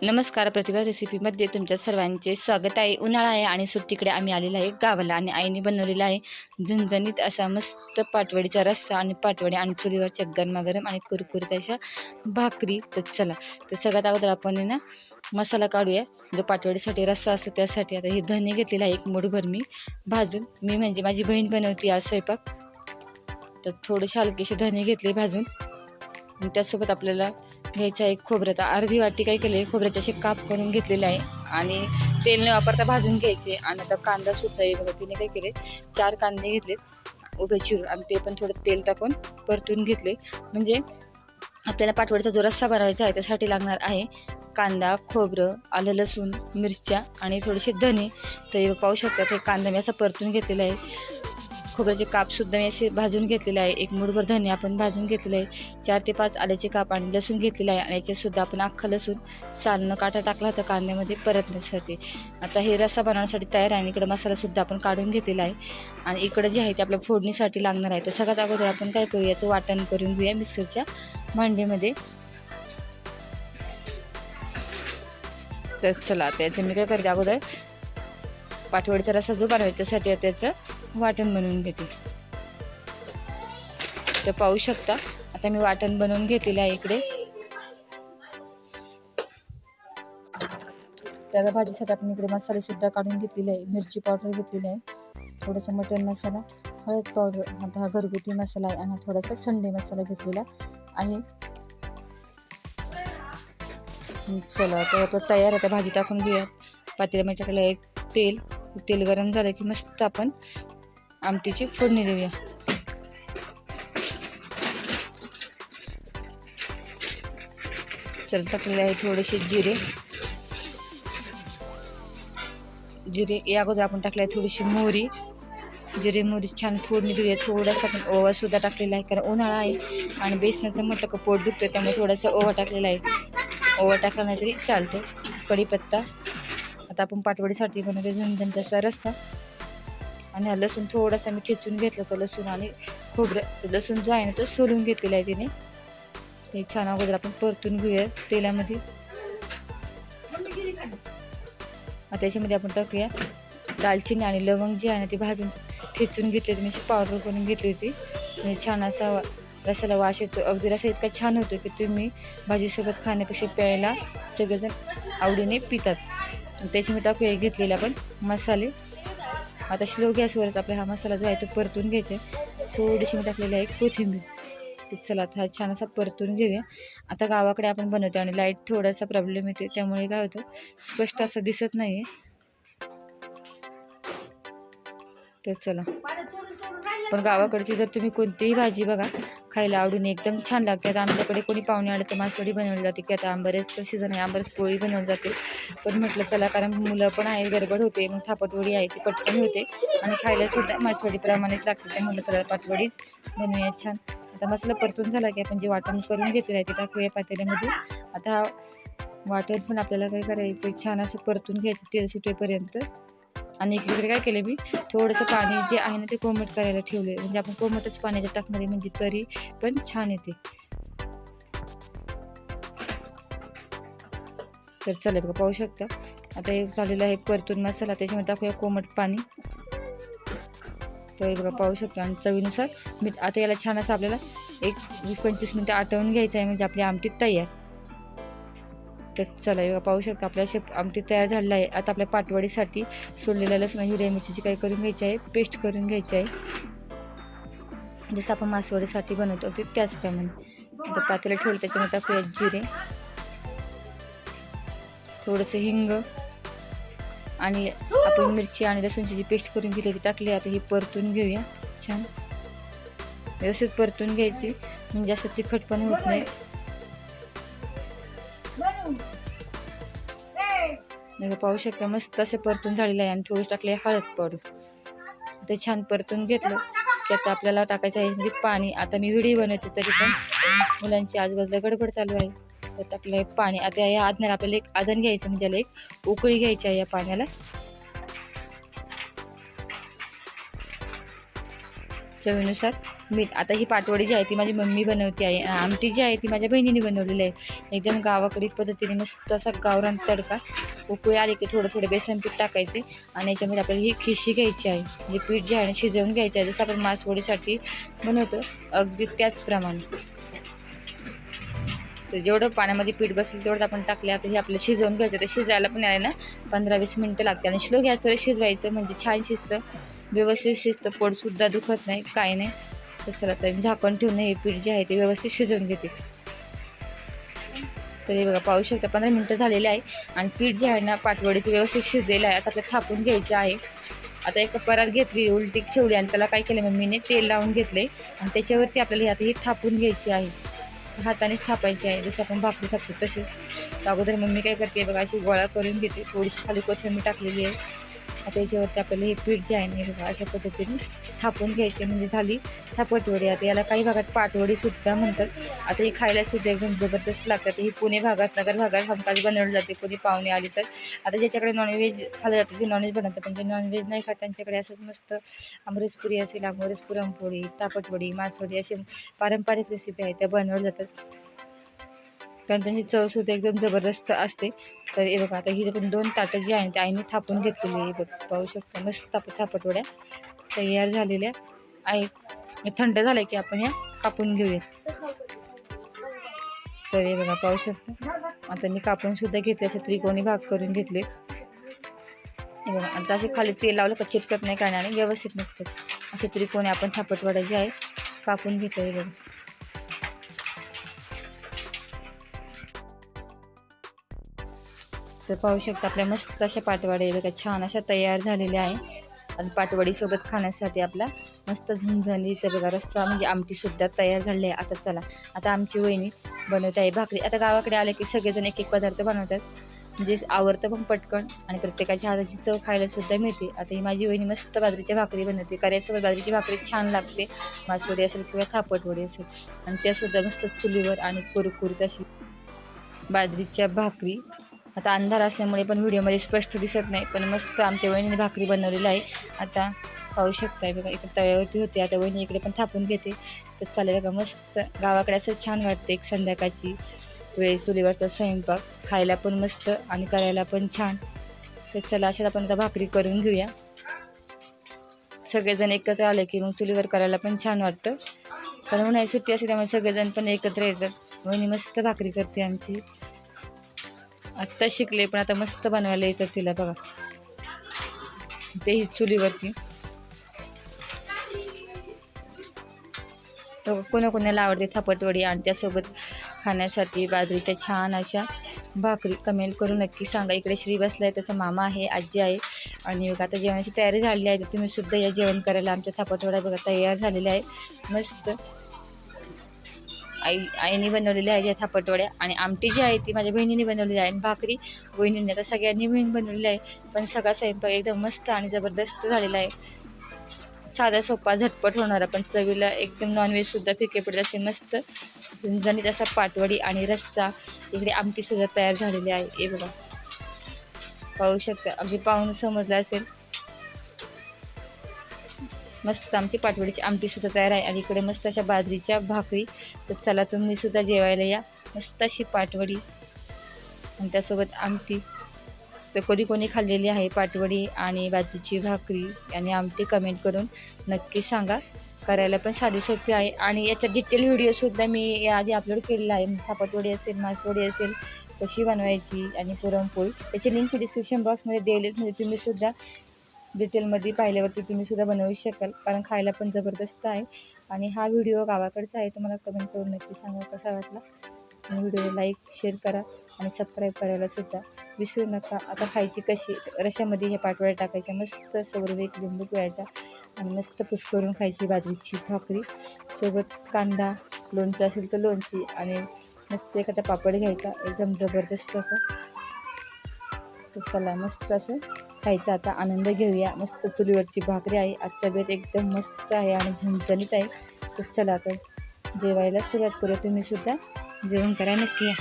नमस्कार, प्रतिभा रेसिपीमध्ये तुमच्या सर्वांचे स्वागत आहे। उन्हाळा आहे आणि सुट्टीकडे आम्ही आलेलो आहे गावाला आणि आईने बनवलेला आहे झणझणीत असा मस्त पाटवडीचा रस्सा आणि पाटवडी आणि चुलीवरच्या गरमागरम आणि कुरकुरीत अशा भाकरी। तर चला, तर सगळ्यात अगोदर आपण ना मसाला काढूया। जो पाटवडीसाठी रस्सा असतो त्यासाठी आता हे धने घेतलेला आहे एक मूठभर मी भाजून। मी म्हणजे माझी बहीण बनवती आज स्वयंपाक, तर थोडेसे हलकेसे धने घेतले भाजून। आणि त्यासोबत आपल्याला घ्यायचं आहे खोबरं। तर अर्धी वाटी काय केले, खोबऱ्याचे असे काप करून घेतलेले आहे आणि तेल न वापरता भाजून घ्यायचे। आणि आता कांदा सुद्धा आहे बघा, तिने काय केले 4 कांदे घेतले उभे चिरून आणि ते पण थोडं तेल टाकून परतून घेतले। म्हणजे आपल्याला पाटवडीचा जो रस्सा बनवायचा आहे त्यासाठी लागणार आहे कांदा, खोबरं, आलं, लसूण, मिरच्या आणि थोडेसे धने। तर पाहू शकता ते कांदा मी असा परतून घेतलेला आहे। खोबऱ्याचे कापसुद्धा मी असे भाजून घेतलेले आहे। एक मूठभर धने आपण भाजून घेतलेले आहे। 4 ते 5 आल्याचे काप आणि लसूण घेतलेला आहे आणि याच्यातसुद्धा आपण अख्खा लसूण सालनं काटा टाकला होता कांद्यामध्ये परतण्यासाठी। आता हे रस्सा बनवण्यासाठी तयार आहे आणि इकडे मसालासुद्धा आपण काढून घेतलेला आहे आणि इकडे जे आहे ते आपल्या फोडणीसाठी लागणार आहे। तर सगळ्यात अगोदर आपण काय करू, याचं वाटण करून घेऊया मिक्सरच्या भांड्यामध्ये। तर चला, त्याचं मी काय करते अगोदर पाटवडीचा रस्सा जो बनवायचा त्यासाठी त्याचं वाटण बनवून घेते। तर पाहू शकता आता मी वाटण बनवून घेतलेलं आहे इकडे। त्याला भाजीसाठी आपण इकडे मसाले सुद्धा काढून घेतलेले आहे। मिरची पावडर घेतलेली आहे, थोडासा मटन मसाला, हळद पावडर, आता हा घरगुती मसाला आहे आणि थोडासा संडे मसाला घेतलेला आहे। चला, तर आपलं तयार आहे। भाजी टाकून घेऊया पातेल्यामध्ये। टाकलं एक तेल गरम झालं की मस्त आपण आमटीची फोडणी देऊया। चल, टाकलेले आहे थोडेसे जिरे या अगोदर आपण टाकले आहे थोडीशी मोहरी। जिरे मोहरी छान फोडणी देऊया। थोडासा आपण ओवा सुद्धा टाकलेला आहे, कारण उन्हाळा आहे आणि बेसनाचं म्हटलं का पोट दुखतं, त्यामुळे थोडासा ओवा टाकलेला आहे। ओवा टाकला नाही तरी चालतो। कढीपत्ता। आता आपण पाटवडीसाठी बनवते झणझणीचा रस्सा आणि हा लसूण थोडासा मी ठेचून घेतला होता, लसूण आणि खोबरं। लसूण जो आहे ना तो सोलून घेतलेला आहे तिने। ते छान अगोदर आपण परतून घेऊया तेलामध्ये। आता त्याच्यामध्ये आपण टाकूया दालचिनी आणि लवंग जे आहे ना ती भाजून ठेचून घेतली होती, म्हणजे पावडर करून घेतली होती। म्हणजे छान असा रसाला वास येतो, अगदी रसा इतका छान होतो की तुम्ही भाजीसोबत खाण्यापेक्षा प्यायला सगळेजण आवडीने पितात। त्याच्यामध्ये टाकूया घेतलेले आपण मसाले। आता स्लो गॅसवरच आपला हा मसाला जो आहे तो परतून घ्यायचा आहे। थोडीशी मी टाकलेली आहे कोथिंबीर। चला, हा छान असा परतून घेऊया। आता गावाकडे आपण बनवतो आणि लाईट थोडासा प्रॉब्लेम येतो, त्यामुळे काय होतं स्पष्ट असं दिसत नाही आहे। तर चला, पण गावाकडची जर तुम्ही कोणतीही भाजी बघा खायला आवडून एकदम छान लागते। आता आमच्याकडे कोणी पाहुणे आले तर मासवडी बनवली जाते, की आता आंबरसचं सीझन आहे, आंबरस पोळी बनवली जाते। पण म्हटलं चला, कारण मुलं पण आहे, गडबड होते, मग थापटवडी आहे ती पटकन होते आणि खायला सुद्धा मासवडीप्रमाणेच लागते, त्यामुळे म्हटलं चला पाटवडीच बनवूया छान। आता मसाला परतून झाला की आपण जे वाटण करून घेतलेलं आहे ते टाकूया पातेल्यामध्ये। आता वाटण पण आपल्याला काय करायचं, छान असं परतून घ्यायचं तेल सुटेपर्यंत। आणि इकडे काय केलं मी, थोडंसं पाणी जे आहे ना ते कोमट करायला ठेवले, म्हणजे आपण कोमटच पाण्याच्या टाकणार आहे, म्हणजे तरी पण छान येते। तर चला बघा, पाहू शकता आता हे झालेलं आहे परतून मसाला। त्याच्यामध्ये टाकूया कोमट पाणी। तर बघा पाहू शकता, आणि चवीनुसार मीठ। आता याला छान असं आपल्याला एक 20-25 मिनटं आटवून घ्यायचं आहे, म्हणजे आपली आमटी तयार। तर चला, बघा पाहू शकता आपल्या अशी आमटी तयार झालेली आहे। आता आपल्या पाटवडीसाठी सोललेल्या लसूण हिरव्या मिरचीची काय करून घ्यायची आहे, पेस्ट करून घ्यायची आहे, जसं आपण मासवडीसाठी बनवतो ते त्याचप्रमाणे। आता पातेलं ठेवलं, त्याच्यामध्ये टाकूया जिरे, थोडंसं हिंग आणि आपण मिरची आणि लसूणची जी पेस्ट करून घेतली ती टाकली। आता ही परतून घेऊया छान, व्यवस्थित परतून घ्यायची, म्हणजे जास्त तिखट पण होत नाही। पाहू शकता मस्त असं परतून झालेलं आहे आणि थोडंसं टाकले हळद पावडर। ते छान परतून घेतलं की आता आपल्याला टाकायचं आहे म्हणजे पाणी। आता मी व्हिडिओ बनवते तरी पण मुलांची आजूबाजूला गडबड चालू आहे, तर टाकलं पाणी। आता या आधण्याला आपल्याला एक आधण घ्यायचं, म्हणजे त्याला एक उकळी घ्यायची आहे या पाण्याला। चवीनुसार मीठ. आता ही पाटवडी जी आहे ती माझी मम्मी बनवते आहे. आमटी जी आहे ती माझ्या बहिणीने बनवलेली आहे. एकदम गावाकडे पद्धतीने मस्त असा गावरान तडका. उकळी आली की थोडं थोडं बेसन पीठ टाकायचे आणि याच्यामध्ये आपल्याला ही खिशी घ्यायची आहे. म्हणजे पीठ जे आहे ना शिजवून घ्यायचं आहे, जसं आपण मासवडीसाठी बनवतो अगदी त्याचप्रमाणे. तर जेवढं पाण्यामध्ये पीठ बसेल तेवढं आपण टाकले. आता हे आपल्याला शिजवून घ्यायचं. ते शिजायला पण आहे ना 15-20 मिनटं लागते आणि स्लो गॅसवर शिजवायचं म्हणजे छान शिजतं, व्यवस्थित शिजतं, पोटसुद्धा दुखत नाही, काय नाही. तर चला तर झाकण ठेवून हे पीठ जे आहे ते व्यवस्थित शिजवून घेते. तर हे बघा पाहू शकता 15 मिनटं झालेले आहे आणि पीठ जे आहे ना पाटवडीचं व्यवस्थित शिजलेलं आहे. आता आपल्याला थापून घ्यायचं आहे. आता एक परात घेतली, उलटी ठेवली आणि त्याला काय केलं मम्मीने तेल लावून घेतले आणि त्याच्यावरती आपल्याला आता ही थापून घ्यायची आहे. हाताने थापायची आहे, जसं आपण भाकरी थापतो तसे. अगोदर मम्मी काय करते बघा, अशी गोळा करून घेते, थोडीशी खाली कोथिंबीर टाकलेली आहे. आता याच्यावरती आपल्याला हे पीठ जे आहे ना बघा अशा पद्धतीने थापून घ्यायचे म्हणजे झाली थापटवडी. आता याला काही भागात पाटवडी सुद्धा म्हणतात. आता ही खायला सुद्धा एकदम जबरदस्त लागतात. ही पुणे भागात, नगर भागात हमखास बनवली जाते. कोणी पाहुणे आली तर. आता ज्याच्याकडे नॉनव्हेज खाल्लं जातं ते नॉनव्हेज बनवतं, पण जे नॉनव्हेज नाही खात त्यांच्याकडे असंच मस्त आमरसपुरी असेल, आमरस पुरणपोळी, तापटवडी, मासवडी असे पारंपरिक रेसिपी आहेत त्या बनवल्या जातात. कारण त्यांची चवसुद्धा एकदम जबरदस्त असते. तर हे बघा आता ही पण 2 ताटं जी आहे ते आईने थापून घेतलेली आहे. बघ पाहू शकता मस्त थापटवड्या तयार झालेल्या आहेत. थंड झाल्या की आपण या कापून घेऊयात. तर हे बघा पाहू शकता आता मी कापून सुद्धा घेतले, असे त्रिकोणी भाग करून घेतले. हे बघा आता असे खाली तेल लावलं का चिटकत नाही, काय नाही, व्यवस्थित निघतात. असे त्रिकोणी आपण थापटवड्या जे आहे कापून घेतले. हे बघा तर पाहू शकता आपल्या मस्त अशा पाटवड्या बघा छान अशा तयार झालेल्या आहे. आणि पाटवडीसोबत खाण्यासाठी आपला मस्त झणझणीत बघा रस्सा म्हणजे आमटीसुद्धा तयार झालेली आहे. आता चला आता आमची वहिनी बनवत आहे भाकरी. आता गावाकडे आले की सगळेजण एक एक पदार्थ बनवतात, म्हणजे आवडतं पण पटकन आणि प्रत्येकाच्या हाताची चव खायला सुद्धा मिळते. आता ही माझी वहिनी मस्त बाजरीच्या भाकरी बनवते. कर्यासोबत बाजरीची भाकरी छान लागते, मासवडी असेल किंवा थापटवडी असेल, आणि त्यासुद्धा मस्त चुलीवर आणि कुरकुरीत अशी बाजरीच्या भाकरी. आता अंधार असल्यामुळे पण व्हिडिओमध्ये स्पष्ट दिसत नाही, पण मस्त आमच्या वहिनीने भाकरी बनवलेली आहे. आता पाहू शकताय बघा इकडे तव्यावरती होते, आता वहिनी इकडे पण थापून घेते. तर चालेल का मस्त गावाकडे असं छान वाटते. एक संध्याकाळची वेळ चुलीवरचा स्वयंपाक खायला पण मस्त आणि करायला पण छान. तर चला अशात आपण आता भाकरी करून घेऊया. सगळेजण एकत्र आले की मग चुलीवर करायला पण छान वाटतं. कारण उन्हाळी सुट्टी असते त्यामुळे सगळेजण पण एकत्र येतात. वहिनी मस्त भाकरी करते आमची. आत्ता शिकले पण आता मस्त बनवायला येतात तिला बघा, तेही चुलीवरती. तर कोणाकोणाला आवडते थापटवडी आणि त्यासोबत खाण्यासाठी बाजरीच्या छान अशा भाकरी. कमेंट करून नक्की सांगा. इकडे श्री बसला आहे, त्याचा मामा आहे, आजी आहे. आणि बघा आता जेवणाची तयारी झालेली आहे, तर तुम्ही सुद्धा या जेवण करायला. आमच्या थापटवड्या बघा तयार झालेल्या आहे मस्त. आईने बनवलेली आहे या थापटवड्या आणि आमटी जी आहे ती माझ्या बहिणीने बनवलेली आहे. आणि भाकरी वहिनीने आता सगळ्यांनी मिळून बनवलेली आहे. पण सगळा स्वयंपाक एकदम मस्त आणि जबरदस्त झालेला आहे. साधा सोपा झटपट होणारा पण चवीला एकदम नॉनव्हेजसुद्धा फिके पडत असे मस्त झणझणीत असा पाटवडी आणि रस्सा. इकडे आमटीसुद्धा तयार झालेली आहे. हे बघा पाहू शकता, अगदी पाहून समजलं असेल. मस्त आमची पाटवडीची आमटीसुद्धा तयार आहे आणि इकडे मस्त अशा बाजरीच्या भाकरी. तर चला तुम्हीसुद्धा जेवायला या. मस्त अशी पाटवडी आणि त्यासोबत आमटी. तर कोणी खाल्लेली आहे पाटवडी आणि बाजरीची भाकरी आणि आमटी कमेंट करून नक्की सांगा. करायला पण साधी सोपी आहे आणि याचा डिटेल व्हिडिओसुद्धा मी याआधी अपलोड केलेला आहे. थापटवडी असेल, मासवडी असेल, कशी बनवायची आणि पुरणपोळी, त्याची लिंक डिस्क्रिप्शन बॉक्समध्ये देईलच. म्हणजे तुम्हीसुद्धा डिटेलमध्ये पाहिल्यावरती तुम्हीसुद्धा बनवू शकाल, कारण खायला पण जबरदस्त आहे. आणि हा व्हिडिओ गावाकडचा आहे. तुम्हाला कमेंट करून नक्की सांगा कसा वाटला. आणि व्हिडिओला लाईक शेअर करा आणि सबस्क्राईब करायला सुद्धा विसरू नका. आता खायची कशी, रश्यामध्ये ह्या पाटवड्या टाकायच्या, मस्त सोबत एक लिंबू पिळायचा आणि मस्त करून खायची बाजरीची भाकरी सोबत कांदा, लोणचं असेल तर लोणची आणि मस्त एखादा पापड घ्यायचा एकदम जबरदस्त असं. तर चला मस्त असं खायचा आता आनंद घेऊया. मस्त चुलीवरची भाकरी आहे. आजचा बेत एकदम मस्त आहे आणि झणझणीत आहे. तर चला आता जेवायला सुरुवात करूया. तुम्हीसुद्धा जेवण करा नक्की या.